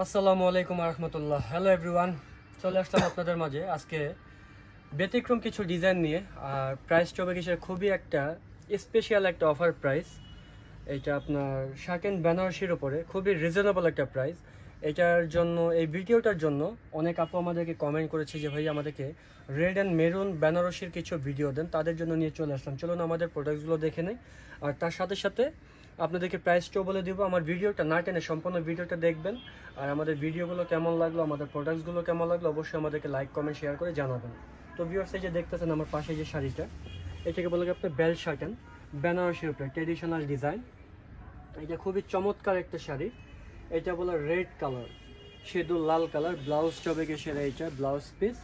আসসালামু আলাইকুম রহমতুল্লাহ। Hello everyone, চলে আসলাম আপনাদের মাঝে আজকে ব্যতিক্রম কিছু ডিজাইন নিয়ে। আর প্রাইসটা হবে কিসের খুবই একটা স্পেশাল একটা অফার প্রাইস। এটা আপনার শার্ট অ্যান্ড বেনারসির উপরে খুবই রিজনেবল একটা প্রাইস। এটার জন্য এই ভিডিওটার জন্য অনেক আপু আমাদেরকে কমেন্ট করেছে যে ভাই আমাদেরকে রেড অ্যান্ড মেরুন বেনারসির কিছু ভিডিও দেন, তাদের জন্য নিয়ে চলে আসলাম। চলুন আমাদের প্রোডাক্টসগুলো দেখে নেই, আর তার সাথে সাথে আপনাদেরকে প্রাইসটাও বলে দিব। আমার ভিডিওটা না টেনে সম্পূর্ণ ভিডিওটা দেখবেন, আর আমাদের ভিডিওগুলো কেমন লাগলো, আমাদের প্রোডাক্টসগুলো কেমন লাগলো অবশ্যই আমাদেরকে লাইক কমেন্ট শেয়ার করে জানাবেন। তো ভিউয়ার্স, এই যে দেখতেছেন আমার পাশে যে শাড়িটা, এটাকে বলে আপনার বেল শার্ট অ্যান্ড বেনারসির উপরে ট্রেডিশনাল ডিজাইন। এটা খুবই চমৎকার একটা শাড়ি। এটা বলে রেড কালার, সেদু লাল কালার। ব্লাউজটা হবে গেছে এইটা ব্লাউজ পিস,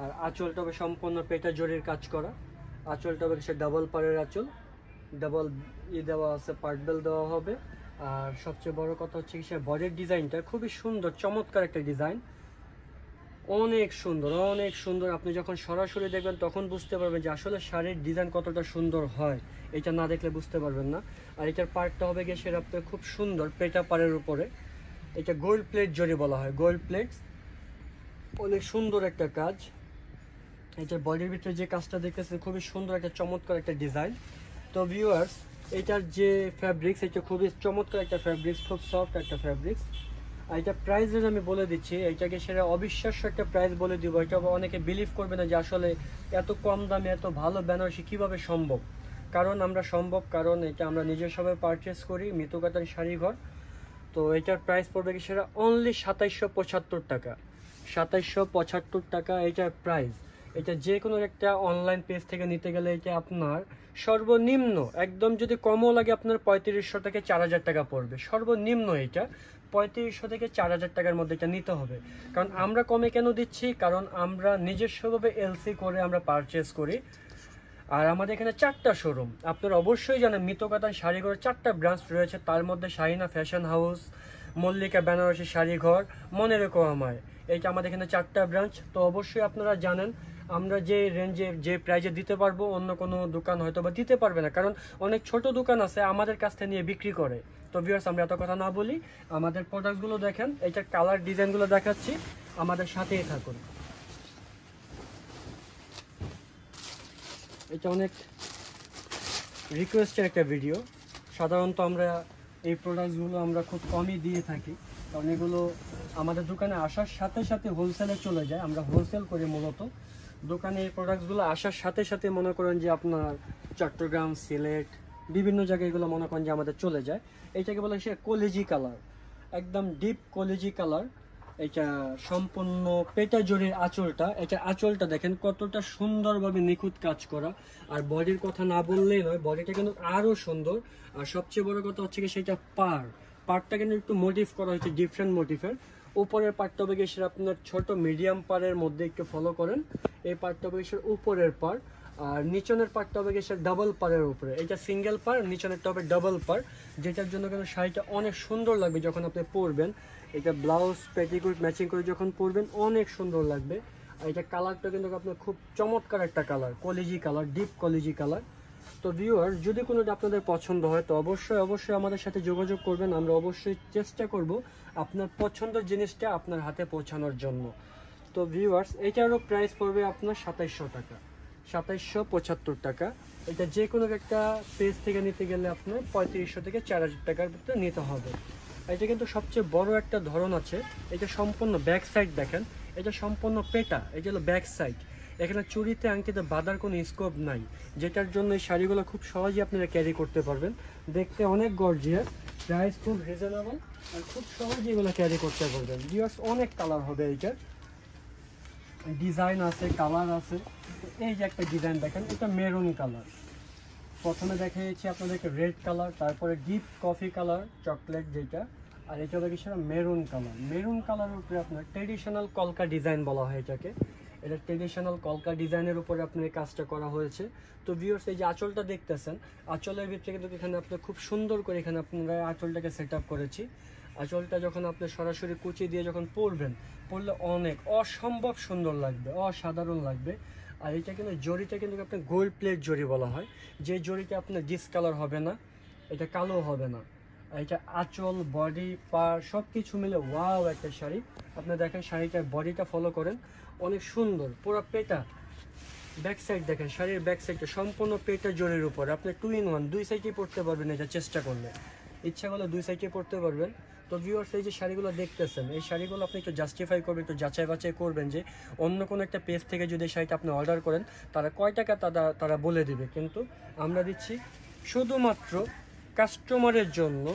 আর আঁচলটা হবে সম্পূর্ণ পেটা জরির কাজ করা। আঁচলটা হবে গেছে ডাবল পাড়ের আঁচল, ডাবল দেওয়া আছে, পার্ট বেল দেওয়া হবে। আর সবচেয়ে বড় কথা হচ্ছে কি বডির ডিজাইনটা খুবই সুন্দর, চমৎকার একটা ডিজাইন, অনেক সুন্দর অনেক সুন্দর। আপনি যখন সরাসরি দেখবেন তখন বুঝতে পারবেন যে আসলে শাড়ির ডিজাইন কতটা সুন্দর হয়, এটা না দেখলে বুঝতে পারবেন না। আর এটার পার্টটা হবে গিয়ে সেটা আপনার খুব সুন্দর পেটা পাড়ের উপরে। এটা গোল্ড প্লেট জরি বলা হয়, গোল্ড প্লেট, অনেক সুন্দর একটা কাজ। এটার বডির ভিতরে যে কাজটা দেখতেছেন খুবই সুন্দর একটা চমৎকার একটা ডিজাইন। তো ভিউয়ার্স, এটার যে ফ্যাব্রিক্স, এটা খুবই চমৎকার একটা ফ্যাব্রিক্স, খুব সফট একটা ফ্যাব্রিক্স। আর এটা প্রাইস রেঞ্জ আমি বলে দিচ্ছি, এটাকে সেটা অবিশ্বাস্য একটা প্রাইস বলে দিব। এটা অনেকে বিলিভ করবে না যে আসলে এত কম দামে এত ভালো বেনারসি কীভাবে সম্ভব। কারণ আমরা সম্ভব, কারণ এটা আমরা নিজের সবাই পারচেস করি মিতুকাতার শাড়িঘর। তো এটার প্রাইস পড়বে কি সেটা অনলি ২৭৭৫ টাকা, ২৭৭৫ টাকা এটার প্রাইস। এটা যে কোনো একটা অনলাইন পেজ থেকে নিতে গেলে এটা আপনার সর্বনিম্ন, একদম যদি কমও লাগে আপনার ৩৫০০ থেকে ৪০০০ টাকা পড়বে সর্বনিম্ন। এটা ৩৫০০ থেকে ৪০০০ টাকার মধ্যে এটা নিতে হবে। কারণ আমরা কমে কেন দিচ্ছি, কারণ আমরা নিজস্বভাবে এলসি করে আমরা পারচেস করি। আর আমাদের এখানে 4টা শোরুম, আপনারা অবশ্যই জানেন মিতুকাতান শাড়িঘর 4টা ব্রাঞ্চ রয়েছে, তার মধ্যে শাহিনা ফ্যাশন হাউস, মল্লিকা বেনারসি শাড়িঘর, মনে রেখো আমায়, এইটা আমাদের এখানে 4টা ব্রাঞ্চ। তো অবশ্যই আপনারা জানেন আমরা যে রেঞ্জে যে প্রাইজে দিতে পারবো অন্য কোনো দোকান হয়তো বা দিতে পারবে না, কারণ অনেক ছোট দোকান আছে আমাদের কাছ থেকে নিয়ে বিক্রি করে। তো ভিউয়ার্স, আমরা এত কথা না বলি, আমাদের প্রোডাক্টগুলো দেখেন, এইটার কালার ডিজাইনগুলো দেখাচ্ছি, আমাদের সাথেই থাকুন। এটা অনেক রিকোয়েস্টের একটা ভিডিও। সাধারণত আমরা এই প্রোডাক্টসগুলো আমরা খুব কমই দিয়ে থাকি, কারণ এগুলো আমাদের দোকানে আসার সাথে সাথে হোলসেলে চলে যায়। আমরা হোলসেল করি মূলত। দোকানে এই প্রোডাক্টসগুলো আসার সাথে সাথে মনে করেন যে আপনার চট্টগ্রাম, সিলেট, বিভিন্ন জায়গায় এগুলো মনে করেন যে আমাদের চলে যায়। এইটাকে বলে সে কলেজি কালার, একদম ডিপ কলেজি কালার। এটা সম্পূর্ণ পেটা জরির আঁচলটা, এটা আঁচলটা দেখেন কতটা সুন্দরভাবে নিখুঁত কাজ করা। আর বডির কথা না বললেই নয়, বডিটা কিন্তু আরো সুন্দর। আর সবচেয়ে বড় কথা হচ্ছে কি সেটা পার্টটা কিন্তু একটু মোটিভ করা হয়েছে, ডিফারেন্ট মোটিভের। উপরের পার্টটা হবে গিয়ে সেটা আপনার ছোট মিডিয়াম পাড়ের মধ্যে একটু ফলো করেন, এই পার্টটা হবে গিয়ে উপরের পাড়। আর নিচনের পার্টটা হবে গিয়ে ডাবল পাড়ের উপরে, এটা সিঙ্গেল পাড়, নিচনেরটা হবে ডাবল পাড়, যেটার জন্য কিন্তু শাড়িটা অনেক সুন্দর লাগবে যখন আপনি পরবেন। এটা ব্লাউজ পেটিকোট ম্যাচিং করে যখন পরবেন অনেক সুন্দর লাগবে। আর এটা কালারটা কিন্তু আপনার খুব চমৎকার একটা কালার, কলেজি কালার, ডিপ কলেজি কালার। তো ভিউয়ার, যদি কোনোটা আপনাদের পছন্দ হয় তো অবশ্যই অবশ্যই আমাদের সাথে যোগাযোগ করবেন। আমরা অবশ্যই চেষ্টা করব আপনার পছন্দের জিনিসটা আপনার হাতে পৌঁছানোর জন্য। তো ভিউয়ার্স, এটারও প্রাইস পড়বে আপনার ২৭০০ টাকা, ২৭৭৫ টাকা। এটা যে কোনো একটা পেজ থেকে নিতে গেলে আপনার ৩৫০০ থেকে ৪০০০ টাকার ভিতরে নিতে হবে। এটা কিন্তু সবচেয়ে বড় একটা ধরন আছে। এটা সম্পূর্ণ ব্যাক সাইড দেখেন, এটা সম্পূর্ণ পেটা, এটা হলো ব্যাক সাইড। এখানে চুড়িতে আংটিতে বাঁধার কোনো স্কোপ নাই, যেটার জন্য এই শাড়িগুলো খুব সহজেই আপনারা ক্যারি করতে পারবেন। দেখতে অনেক গর্জিয়াস, প্রাইস খুব রিজনেবল, আর খুব সহজেই এগুলো ক্যারি করতে পারবেন। ভিউয়ার্স, অনেক কালার হবে, এইটার ডিজাইন আছে, কালার আছে। তো এই যে একটা ডিজাইন দেখেন, এটা মেরুন কালার। প্রথমে দেখিয়েছি আপনাদেরকে রেড কালার, তারপরে ডিপ কফি কালার চকলেট যেটা, আর এটা হলো সেটা মেরুন কালার। মেরুন কালারের উপরে আপনার ট্রেডিশনাল কলকা ডিজাইন বলা হয় এটাকে। এটা ট্রেডিশনাল কলকা ডিজাইনের উপরে আপনার এই কাজটা করা হয়েছে। তো ভিউয়ার্স, এই যে আঁচলটা দেখতেছেন, আঁচলের ভিতরে কিন্তু এখানে আপনার খুব সুন্দর করে এখানে আপনারা আঁচলটাকে সেট আপ করেছি। আঁচলটা যখন আপনি সরাসরি কুচি দিয়ে যখন পরলে অনেক অসম্ভব সুন্দর লাগবে, অসাধারণ লাগবে। আর এটা কিন্তু জরিটা কিন্তু আপনার গোল্ড প্লেট জরি বলা হয়, যে জরিটা আপনার ডিসকালার হবে না, এটা কালো হবে না। এটা আঁচল, বডি, পার সব কিছু মিলে ওয়াও একটা শাড়ি। আপনি দেখেন শাড়িটার বডিটা ফলো করেন, অনেক সুন্দর। পুরো পেটা, ব্যাক সাইড দেখেন, শাড়ির ব্যাক সাইডটা সম্পূর্ণ পেটা জরির উপর। আপনি 2 in 1 দুই সাইডেই পরতে পারবেন, এটা চেষ্টা করলে, ইচ্ছা করলে দুই সাইডে পরতে পারবেন। তো ভিউয়ার্স, এই যে শাড়িগুলো দেখতেছেন, এই শাড়িগুলো আপনি একটু জাস্টিফাই করবেন, একটু যাচাই বাছাই করবেন যে অন্য কোনো একটা পেজ থেকে যদি শাড়িটা আপনি অর্ডার করেন তারা কয় টাকা তারা বলে দিবে, কিন্তু আমরা দিচ্ছি শুধুমাত্র কাস্টমারের জন্য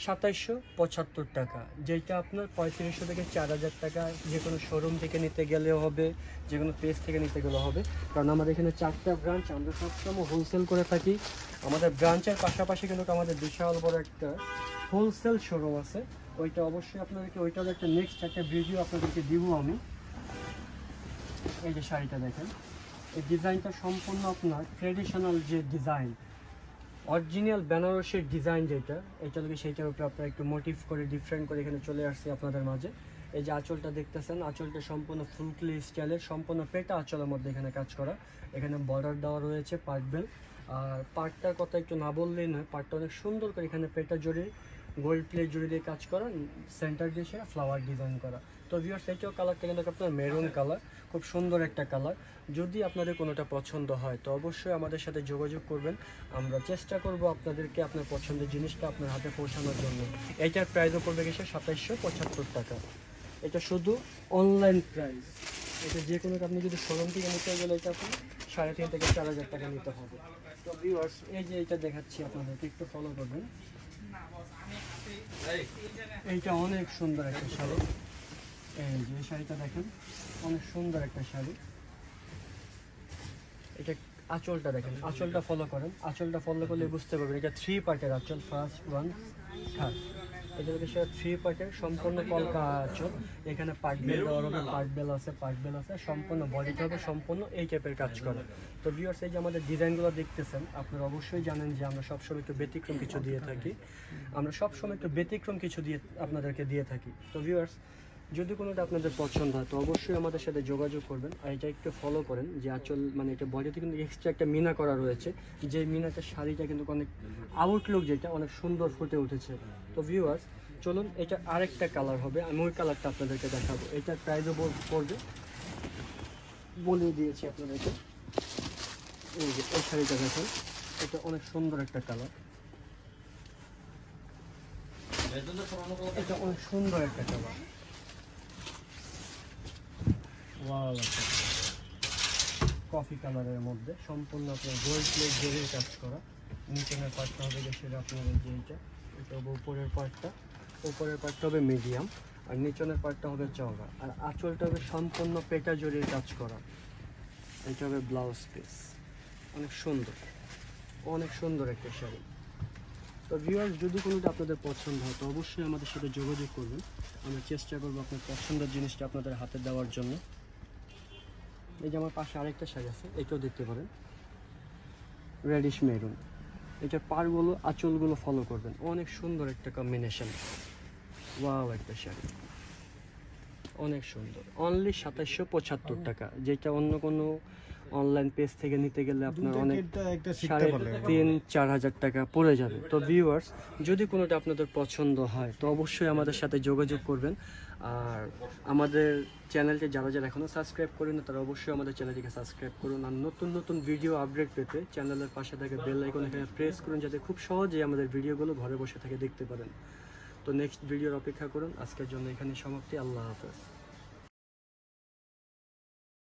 2775 টাকা, যেটা আপনার 3500 থেকে 4000 টাকা যে কোনো শোরুম থেকে নিতে গেলেও হবে, যে কোনো পেজ থেকে নিতে গেলেও হবে। কারণ আমাদের এখানে 4টা ব্রাঞ্চ, আমরা সবসময় হোলসেল করে থাকি। আমাদের ব্রাঞ্চের পাশাপাশি কিন্তু আমাদের বিশাল বড় একটা হোলসেল শোরুম আছে, ওইটা অবশ্যই আপনাদেরকে, ওইটার একটা নেক্সট একটা ভিডিও আপনাদেরকে দিব আমি। এই যে শাড়িটা দেখেন, এই ডিজাইনটা সম্পূর্ণ আপনার ট্রেডিশনাল যে ডিজাইন, অরিজিনাল বেনারসের ডিজাইন যেটা, এটা লোকে সেইটার উপরে আপনারা একটু মোটিভ করে ডিফারেন্ট করে এখানে চলে আসছে আপনাদের মাঝে। এই যে আঁচলটা দেখতেছেন, আঁচলটা সম্পূর্ণ ফুলকলি স্টাইলের, সম্পূর্ণ পেটা আঁচলের মধ্যে এখানে কাজ করা। এখানে বর্ডার দেওয়া রয়েছে পার্ট বেল। আর পার্টটার কথা একটু না বললেই নয়, পার্টটা অনেক সুন্দর করে এখানে পেটা জড়িয়ে গোল্ড প্লেট জড়ি দিয়ে কাজ করা, সেন্টার দিয়ে সেটা ফ্লাওয়ার ডিজাইন করা। তো ভিউয়ার্স, এটাও কালারটা কিন্তু আপনার মেরুন কালার, খুব সুন্দর একটা কালার। যদি আপনাদের কোনোটা পছন্দ হয় তো অবশ্যই আমাদের সাথে যোগাযোগ করবেন, আমরা চেষ্টা করব আপনাদেরকে আপনার পছন্দের জিনিসটা আপনার হাতে পৌঁছানোর জন্য। এইটার প্রাইসও পড়বে গেছে 2775 টাকা। এটা শুধু অনলাইন প্রাইস, এটা যে কোনো আপনি যদি শোরুম থেকে নিতে গেলে এটা আপনি 3,500 থেকে 4,000 টাকা নিতে হবে। তো ভিউয়ার্স, এই যে এটা দেখাচ্ছি আপনাদেরকে, একটু ফলো করবেন। এইটা অনেক সুন্দর একটা শাড়ি, এই যে শাড়িটা দেখেন, অনেক সুন্দর একটা শাড়ি। এটা আঁচলটা দেখেন, আঁচলটা ফলো করেন, আঁচলটা ফলো করলে বুঝতে পারবেন এটা 3 পার্টের আঁচল, ফার্স্ট 1 থার্ড। এটা হচ্ছে 3 পার্টের সম্পূর্ণ কলকা আঁচল। এখানে পার্ট বেল দেওয়ার হবে, পার্ট বেল আছে, পার্ট বেল আছে, সম্পূর্ণ বডিটা হবে সম্পূর্ণ এই টাইপের কাজ করে। তো ভিউয়ার্স, এই যে আমাদের ডিজাইনগুলো দেখতেছেন, আপনারা অবশ্যই জানেন যে আমরা সবসময় একটু ব্যতিক্রম কিছু দিয়ে থাকি, আমরা সবসময় একটু ব্যতিক্রম কিছু দিয়ে আপনাদেরকে দিয়ে থাকি। তো ভিউয়ার্স, যদি কোনোটা আপনাদের পছন্দ হয় তো অবশ্যই আমাদের সাথে যোগাযোগ করবেন। আর এটা একটু ফলো করেন যে আঁচল, মানে এটা বডিতে কিন্তু এক্সট্রা একটা মিনা করা রয়েছে, যে মিনাটা শাড়িটা কিন্তু অনেক আউটলুক যেটা অনেক সুন্দর ফুটে উঠেছে। তো ভিউয়ার্স, চলুন, এটা আরেকটা কালার হবে, আমি ওই কালারটা আপনাদেরকে দেখাবো। এটার প্রাইসও পড়বে, বলে দিয়েছি আপনাদেরকে। এই যে এই শাড়িটা দেখেন, এটা অনেক সুন্দর একটা কালার, এটা অনেক সুন্দর একটা কালার, ওয়াও, একটা কফি কালারের মধ্যে সম্পূর্ণ আপনার গোল্ড প্লেট জড়িয়ে কাজ করা। নিচের পার্টটা হবে সেটা আপনার এই যে এটা হবে উপরের পার্টটা হবে মিডিয়াম, আর নিচনের পার্টটা হবে চওড়া, আর আঁচলটা হবে সম্পূর্ণ পেটা জড়িয়ে কাজ করা। এটা হবে ব্লাউজ পিস, অনেক সুন্দর একটা শাড়ি। তো ভিউয়ার্স, যদি কোনোটা আপনাদের পছন্দ হয় তো অবশ্যই আমাদের সাথে যোগাযোগ করবেন, আমরা চেষ্টা করবো আপনার পছন্দের জিনিসটা আপনাদের হাতে দেওয়ার জন্য। এই যে আমার পাশে আরেকটা শাড়ি আছে, এটাও দেখতে পারেন, রেডিশ মেরুন। এটার পাড়গুলো, আঁচলগুলো ফলো করবেন, অনেক সুন্দর একটা কম্বিনেশন, ওয়াও একটা শাড়ি, অনেক সুন্দর। অনলি 2775 টাকা, যেটা অন্য কোনো অনলাইন পেজ থেকে নিতে গেলে আপনার অনেক 3-4 হাজার টাকা পড়ে যাবে। তো ভিউয়ার্স, যদি কোনোটা আপনাদের পছন্দ হয় তো অবশ্যই আমাদের সাথে যোগাযোগ করবেন। আর আমাদের চ্যানেলটি যারা এখনও সাবস্ক্রাইব করেন তারা অবশ্যই আমাদের চ্যানেলটিকে সাবস্ক্রাইব করুন। আর নতুন ভিডিও আপডেট পেতে চ্যানেলের পাশে থেকে বেল আইকন এখানে প্রেস করুন, যাতে খুব সহজেই আমাদের ভিডিওগুলো ঘরে বসে থেকে দেখতে পারেন। তো নেক্সট ভিডিওর অপেক্ষা করুন। আজকের জন্য এখানে সমাপ্তি। আল্লাহ হাফেজ।